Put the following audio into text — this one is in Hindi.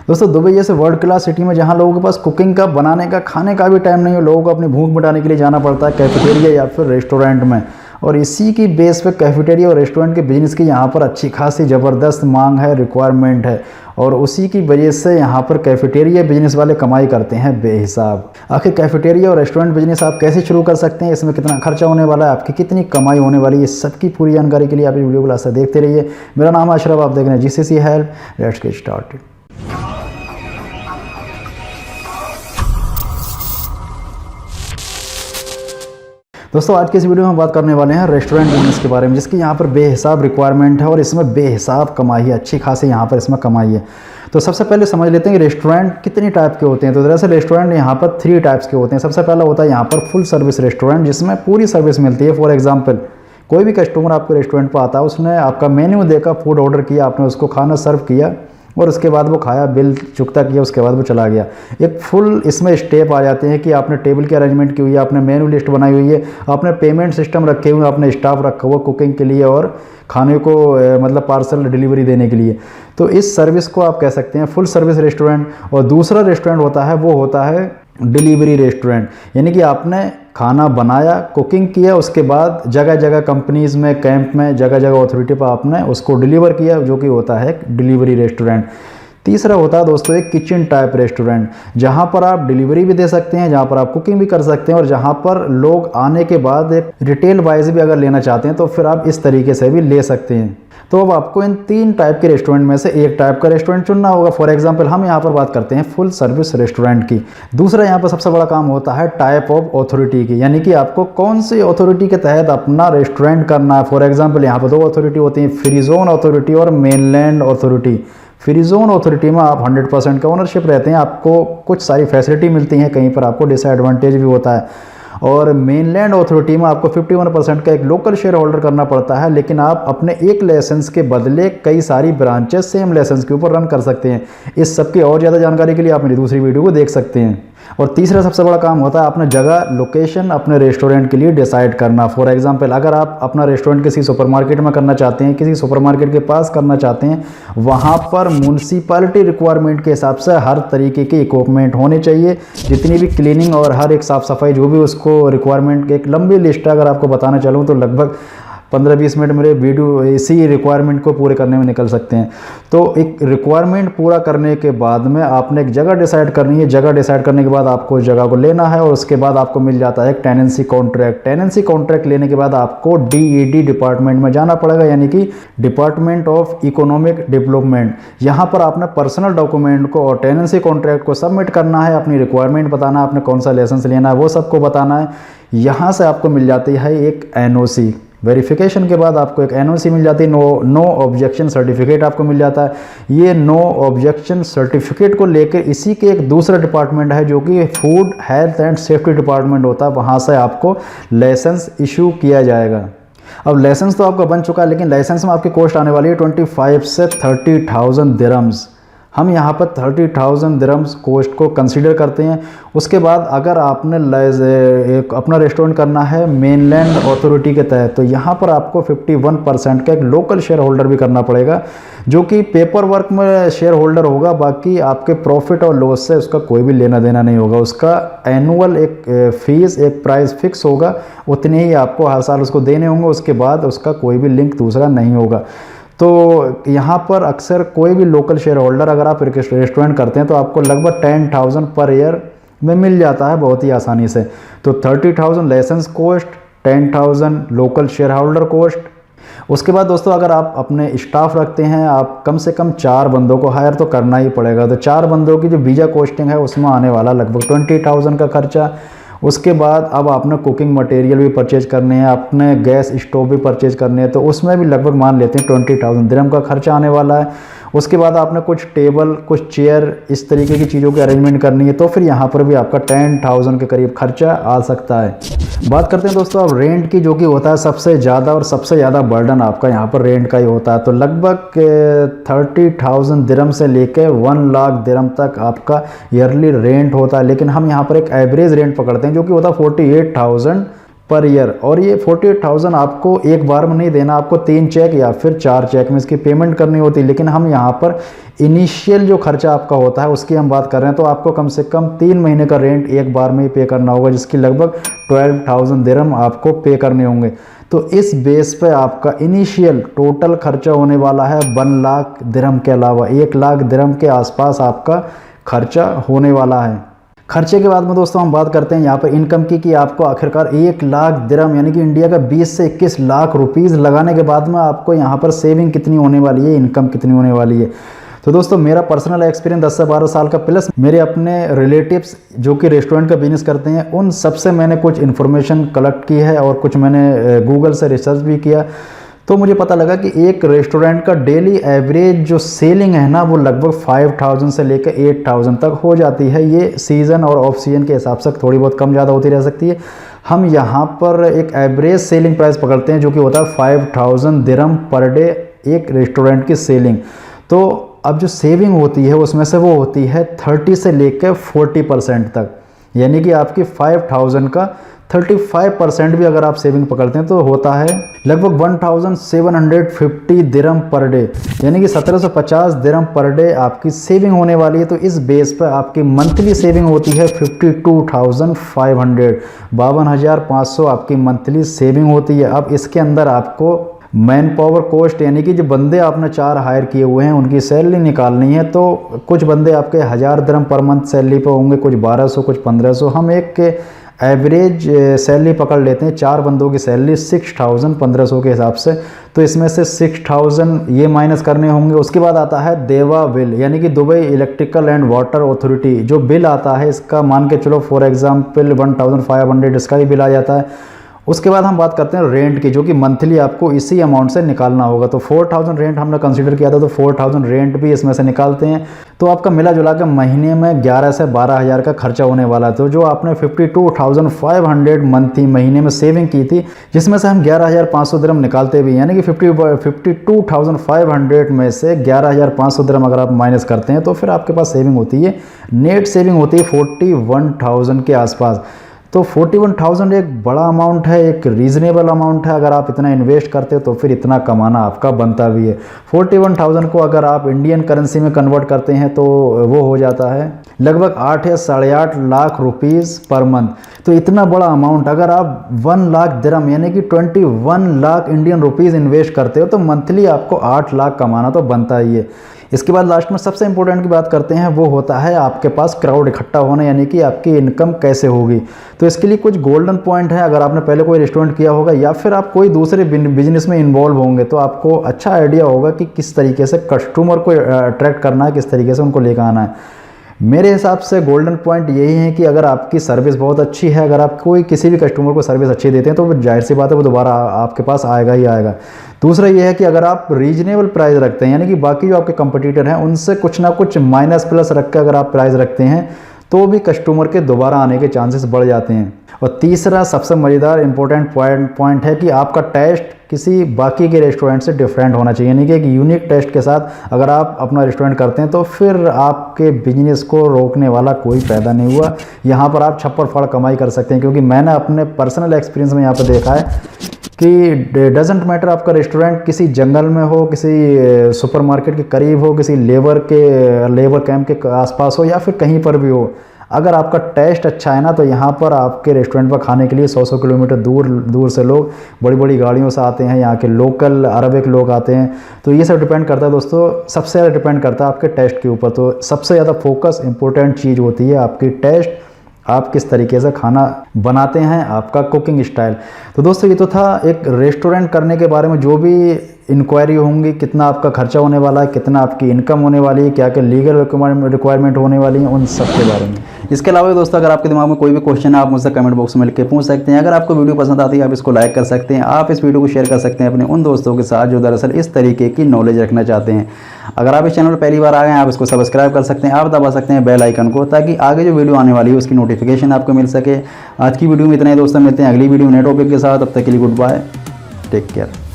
दोस्तों दुबई जैसे वर्ल्ड क्लास सिटी में जहाँ लोगों के पास कुकिंग का, बनाने का, खाने का भी टाइम नहीं है, लोगों को अपनी भूख मिटाने के लिए जाना पड़ता है कैफेटेरिया या फिर रेस्टोरेंट में। और इसी की बेस पे कैफेटेरिया और रेस्टोरेंट के बिजनेस की यहाँ पर अच्छी खासी ज़बरदस्त मांग है, रिक्वायरमेंट है। और उसी की वजह से यहाँ पर कैफेटेरिया बिजनेस वाले कमाई करते हैं बेहिसाब। आखिर कैफेटेरिया और रेस्टोरेंट बिजनेस आप कैसे शुरू कर सकते हैं, इसमें कितना खर्चा होने वाला है, आपकी कितनी कमाई होने वाली है, इस सबकी पूरी जानकारी के लिए आप इस वीडियो को लास्ट तक देखते रहिए। मेरा नाम है अशरफ, आप देख रहे हैं GCC help. Let's get started. दोस्तों आज के इस वीडियो में हम बात करने वाले हैं रेस्टोरेंट बिजनेस के बारे में, जिसकी यहाँ पर बेहिसाब रिक्वायरमेंट है और इसमें बेहिसाब कमाई है, अच्छी खासी यहाँ पर इसमें कमाई है। तो सबसे पहले समझ लेते हैं कि रेस्टोरेंट कितनी टाइप के होते हैं। तो दरअसल रेस्टोरेंट यहाँ पर 3 टाइप्स के होते हैं। सबसे पहला होता है यहाँ पर फुल सर्विस रेस्टोरेंट, जिसमें पूरी सर्विस मिलती है। फॉर एग्जाम्पल कोई भी कस्टमर आपके रेस्टोरेंट पर आता है, उसने आपका मेन्यू देखा, फूड ऑर्डर किया, आपने उसको खाना सर्व किया और उसके बाद वो खाया, बिल चुकता किया, उसके बाद वो चला गया। एक फुल इसमें स्टेप आ जाते हैं कि आपने टेबल की अरेंजमेंट की हुई है, आपने मेनू लिस्ट बनाई हुई है, आपने पेमेंट सिस्टम रखे हुए हैं, आपने स्टाफ रखा हुआ कुकिंग के लिए और खाने को मतलब पार्सल डिलीवरी देने के लिए। तो इस सर्विस को आप कह सकते हैं फुल सर्विस रेस्टोरेंट। और दूसरा रेस्टोरेंट होता है वो होता है डिलीवरी रेस्टोरेंट, यानी कि आपने खाना बनाया, कुकिंग किया, उसके बाद जगह जगह कंपनीज़ में, कैंप में, जगह जगह अथॉरिटी पर आपने उसको डिलीवर किया, जो कि होता है डिलीवरी रेस्टोरेंट। तीसरा होता है दोस्तों एक किचन टाइप रेस्टोरेंट, जहाँ पर आप डिलीवरी भी दे सकते हैं, जहाँ पर आप कुकिंग भी कर सकते हैं और जहाँ पर लोग आने के बाद एक रिटेल वाइज भी अगर लेना चाहते हैं तो फिर आप इस तरीके से भी ले सकते हैं। तो अब आपको इन 3 टाइप के रेस्टोरेंट में से एक टाइप का रेस्टोरेंट चुनना होगा। फॉर एग्जांपल हम यहाँ पर बात करते हैं फुल सर्विस रेस्टोरेंट की। दूसरा यहाँ पर सबसे बड़ा काम होता है टाइप ऑफ अथॉरिटी की, यानी कि आपको कौन सी अथॉरिटी के तहत अपना रेस्टोरेंट करना है। फॉर एग्जाम्पल यहाँ पर 2 अथॉरिटी होती हैं, फ्री जोन अथॉरिटी और mainland authority. Free zone authority में आप 100% का ओनरशिप रहते हैं, आपको कुछ सारी फैसिलिटी मिलती हैं, कहीं पर आपको डिसएडवांटेज भी होता है। और मेनलैंड अथॉरिटी में आपको 51% का एक लोकल शेयर होल्डर करना पड़ता है, लेकिन आप अपने एक लाइसेंस के बदले कई सारी ब्रांचेस सेम लाइसेंस के ऊपर रन कर सकते हैं। इस सब की और ज़्यादा जानकारी के लिए आप मेरी दूसरी वीडियो को देख सकते हैं। और तीसरा सबसे बड़ा काम होता है अपने जगह, लोकेशन अपने रेस्टोरेंट के लिए डिसाइड करना। फॉर एग्जांपल अगर आप अपना रेस्टोरेंट किसी सुपरमार्केट में करना चाहते हैं, किसी सुपरमार्केट के पास करना चाहते हैं, वहाँ पर म्यूनसिपैलिटी रिक्वायरमेंट के हिसाब से हर तरीके के इक्विपमेंट होने चाहिए, जितनी भी क्लीनिंग और हर एक साफ़ सफाई जो भी उसको रिक्वायरमेंट, एक लंबी लिस्ट है अगर आपको बताना चलूँ तो लगभग 15-20 मिनट मेरे वीडियो इसी रिक्वायरमेंट को पूरे करने में निकल सकते हैं। तो एक रिक्वायरमेंट पूरा करने के बाद में आपने एक जगह डिसाइड करनी है। जगह डिसाइड करने के बाद आपको जगह को लेना है और उसके बाद आपको मिल जाता है एक टेनेंसी कॉन्ट्रैक्ट। टेनेंसी कॉन्ट्रैक्ट लेने के बाद आपको DED डिपार्टमेंट में जाना पड़ेगा, यानी कि डिपार्टमेंट ऑफ इकोनॉमिक डेवलपमेंट। यहाँ पर आपने पर्सनल डॉक्यूमेंट को और टेनेंसी कॉन्ट्रैक्ट को सबमिट करना है, अपनी रिक्वायरमेंट बताना है, आपने कौन सा लाइसेंस लेना है वो सबको बताना है। यहाँ से आपको मिल जाती है एक NOC। वेरिफिकेशन के बाद आपको एक NOC मिल जाती है, नो ऑब्जेक्शन सर्टिफिकेट आपको मिल जाता है। ये नो ऑब्जेक्शन सर्टिफिकेट को लेकर इसी के एक दूसरा डिपार्टमेंट है जो कि food health and safety department होता है, वहाँ से आपको लाइसेंस इशू किया जाएगा। अब लाइसेंस तो आपका बन चुका है, लेकिन लाइसेंस में आपकी कॉस्ट आने वाली है 25 से 30,000 दिरहम्स। हम यहाँ पर 30,000 दिरहम्स कॉस्ट को कंसीडर करते हैं। उसके बाद अगर आपने एक अपना रेस्टोरेंट करना है मेनलैंड अथॉरिटी के तहत, तो यहाँ पर आपको 51% का एक लोकल शेयर होल्डर भी करना पड़ेगा, जो कि पेपर वर्क में शेयर होल्डर होगा। बाकी आपके प्रॉफिट और लॉस से उसका कोई भी लेना देना नहीं होगा। उसका एनुअल एक फीस, एक प्राइस फिक्स होगा, उतने ही आपको हर साल उसको देने होंगे। उसके बाद उसका कोई भी लिंक दूसरा नहीं होगा। तो यहाँ पर अक्सर कोई भी लोकल शेयर होल्डर अगर आप रेस्टोरेंट करते हैं तो आपको लगभग 10,000 पर ईयर में मिल जाता है बहुत ही आसानी से। तो 30,000 licence cost, 10,000 local shareholder cost. उसके बाद दोस्तों अगर आप अपने स्टाफ रखते हैं, आप कम से कम 4 बंदों को हायर तो करना ही पड़ेगा। तो 4 बंदों की जो वीज़ा कॉस्टिंग है उसमें आने वाला लगभग 20,000 का खर्चा। उसके बाद अब आपने कुकिंग मटेरियल भी परचेज करने हैं, आपने गैस स्टोव भी परचेज करने हैं, तो उसमें भी लगभग मान लेते हैं 20,000 दिरहम का खर्चा आने वाला है। उसके बाद आपने कुछ टेबल, कुछ चेयर, इस तरीके की चीज़ों की अरेंजमेंट करनी है, तो फिर यहाँ पर भी आपका 10,000 के करीब खर्चा आ सकता है। बात करते हैं दोस्तों अब रेंट की, जो कि होता है सबसे ज़्यादा और सबसे ज़्यादा बर्डन आपका यहाँ पर रेंट का ही होता है। तो लगभग 30,000 दिरहम से लेकर 1 लाख दिरहम तक आपका ईयरली रेंट होता है। लेकिन हम यहाँ पर एक एवरेज रेंट पकड़ते हैं जो कि होता है 48,000 पर ईयर। और ये 48,000 आपको एक बार में नहीं देना, आपको 3 चेक या फिर 4 चेक में इसकी पेमेंट करनी होती है। लेकिन हम यहाँ पर इनिशियल जो खर्चा आपका होता है उसकी हम बात कर रहे हैं, तो आपको कम से कम 3 महीने का रेंट एक बार में ही पे करना होगा, जिसकी लगभग 12,000 दिरहम आपको पे करने होंगे। तो इस बेस पे आपका इनिशियल टोटल खर्चा होने वाला है 1 लाख दिरहम के अलावा 1 लाख दिरहम के आसपास आपका खर्चा होने वाला है। खर्चे के बाद में दोस्तों हम बात करते हैं यहाँ पर इनकम की, कि आपको आखिरकार 1 लाख दिरहम यानी कि इंडिया का 20 से 21 लाख रुपीस लगाने के बाद में आपको यहाँ पर सेविंग कितनी होने वाली है, इनकम कितनी होने वाली है। तो दोस्तों मेरा पर्सनल एक्सपीरियंस 10 से 12 साल का, प्लस मेरे अपने रिलेटिव्स जो कि रेस्टोरेंट का बिजनेस करते हैं, उन सबसे मैंने कुछ इन्फॉर्मेशन कलेक्ट की है और कुछ मैंने गूगल से रिसर्च भी किया। तो मुझे पता लगा कि एक रेस्टोरेंट का डेली एवरेज जो सेलिंग है ना, वो लगभग 5,000 से लेकर 8,000 तक हो जाती है। ये सीज़न और ऑफ सीजन के हिसाब से थोड़ी बहुत कम ज़्यादा होती रह सकती है। हम यहाँ पर एक एवरेज सेलिंग प्राइस पकड़ते हैं जो कि होता है 5,000 दिरहम पर डे एक रेस्टोरेंट की सेलिंग। तो अब जो सेविंग होती है उसमें से वो होती है 30 से लेकर 40% तक, यानी कि आपकी 5,000 का 35% भी अगर आप सेविंग पकड़ते हैं तो होता है लगभग 1,750 दिरहम पर डे, यानी कि 1,750 दिरहम पर डे आपकी सेविंग होने वाली है। तो इस बेस पर आपकी मंथली सेविंग होती है 52,500, 52,500 आपकी मंथली सेविंग होती है। अब इसके अंदर आपको मैन पावर कॉस्ट यानी कि जो बंदे आपने 4 हायर किए हुए हैं उनकी सैलरी निकालनी है। तो कुछ बंदे आपके 1,000 दिरहम पर मंथ सैलरी पे होंगे, कुछ 1,200, कुछ 1,500। हम एक के एवरेज सैलरी पकड़ लेते हैं, 4 बंदों की सैलरी 6,000 1,500 के हिसाब से। तो इसमें से 6,000 ये माइनस करने होंगे। उसके बाद आता है देवा बिल, यानी कि Dubai electrical and water authority जो बिल आता है, इसका मान के चलो फॉर एग्जांपल 1,500 इसका ही बिल आ जाता है। उसके बाद हम बात करते हैं रेंट की, जो कि मंथली आपको इसी अमाउंट से निकालना होगा। तो 4,000 रेंट हमने कंसीडर किया था, तो 4,000 रेंट भी इसमें से निकालते हैं। तो आपका मिला जुला के महीने में 11 से 12,000 का खर्चा होने वाला है। तो जो आपने 52,500 मंथली महीने में सेविंग की थी, जिसमें से हम 11,500 दिरहम निकालते भी, यानी कि 52,500 में से 11,500 दिरहम अगर आप माइनस करते हैं तो फिर आपके पास सेविंग होती है, नेट सेविंग होती है 41,000 के आसपास। तो 41,000 एक बड़ा अमाउंट है, एक रीज़नेबल अमाउंट है। अगर आप इतना इन्वेस्ट करते हो तो फिर इतना कमाना आपका बनता भी है। 41,000 को अगर आप इंडियन करेंसी में कन्वर्ट करते हैं तो वो हो जाता है लगभग 8 या 8.5 लाख रुपीस पर मंथ। तो इतना बड़ा अमाउंट अगर आप 1 लाख दिरहम यानी कि 21 लाख इंडियन रुपीज़ इन्वेस्ट करते हो तो मंथली आपको 8 लाख कमाना तो बनता ही है। इसके बाद लास्ट में सबसे इंपॉर्टेंट की बात करते हैं, वो होता है आपके पास क्राउड इकट्ठा होना, यानी कि आपकी इनकम कैसे होगी। तो इसके लिए कुछ गोल्डन पॉइंट है। अगर आपने पहले कोई रेस्टोरेंट किया होगा या फिर आप कोई दूसरे बिजनेस में इन्वॉल्व होंगे तो आपको अच्छा आइडिया होगा कि किस तरीके से कस्टमर को अट्रैक्ट करना है, किस तरीके से उनको लेकर आना है। मेरे हिसाब से गोल्डन पॉइंट यही है कि अगर आपकी सर्विस बहुत अच्छी है, अगर आप कोई किसी भी कस्टमर को सर्विस अच्छी देते हैं तो वो जाहिर सी बात है वो दोबारा आपके पास आएगा ही आएगा। दूसरा ये है कि अगर आप रीजनेबल प्राइस रखते हैं, यानी कि बाकी जो आपके कंपटीटर हैं उनसे कुछ ना कुछ माइनस प्लस रख के अगर आप प्राइस रखते हैं तो भी कस्टमर के दोबारा आने के चांसेस बढ़ जाते हैं। और तीसरा सबसे मज़ेदार इंपॉर्टेंट पॉइंट है कि आपका टेस्ट किसी बाकी के रेस्टोरेंट से डिफरेंट होना चाहिए, यानी कि एक यूनिक टेस्ट के साथ अगर आप अपना रेस्टोरेंट करते हैं तो फिर आपके बिजनेस को रोकने वाला कोई पैदा नहीं हुआ। यहाँ पर आप छप्पर फाड़ कमाई कर सकते हैं, क्योंकि मैंने अपने पर्सनल एक्सपीरियंस में यहाँ पर देखा है कि डजेंट मैटर आपका रेस्टोरेंट किसी जंगल में हो, किसी सुपरमार्केट के करीब हो, किसी लेबर कैंप के आसपास हो या फिर कहीं पर भी हो, अगर आपका टेस्ट अच्छा है ना तो यहाँ पर आपके रेस्टोरेंट पर खाने के लिए 100 किलोमीटर दूर से लोग बड़ी बड़ी गाड़ियों से आते हैं। यहाँ के लोकल अरबिक लोग आते हैं। तो ये सब डिपेंड करता है दोस्तों, सबसे ज़्यादा डिपेंड करता है आपके टेस्ट के ऊपर। तो सबसे ज़्यादा फोकस इंपॉर्टेंट चीज़ होती है आपकी टेस्ट, आप किस तरीके से खाना बनाते हैं, आपका कुकिंग स्टाइल। तो दोस्तों ये तो था एक रेस्टोरेंट करने के बारे में जो भी इंक्वायरी होंगी, कितना आपका खर्चा होने वाला है, कितना आपकी इनकम होने वाली है, क्या क्या लीगल रिक्वायरमेंट होने वाली है, उन सब के बारे में। इसके अलावा दोस्तों अगर आपके दिमाग में कोई भी क्वेश्चन है आप मुझसे कमेंट बॉक्स में लिख के पूछ सकते हैं। अगर आपको वीडियो पसंद आती है आप इसको लाइक कर सकते हैं। आप इस वीडियो को शेयर कर सकते हैं अपने उन दोस्तों के साथ जो दरअसल इस तरीके की नॉलेज रखना चाहते हैं। अगर आप इस चैनल पर पहली बार आ गए हैं आप इसको सब्सक्राइब कर सकते हैं, आप दबा सकते हैं बेल आइकन को, ताकि आगे जो वीडियो आने वाली है उसकी नोटिफिकेशन आपको मिल सके। आज की वीडियो में इतना ही दोस्तों, मिलते हैं अगली वीडियो नए टॉपिक के साथ। तब तक के लिए गुड बाय, टेक केयर।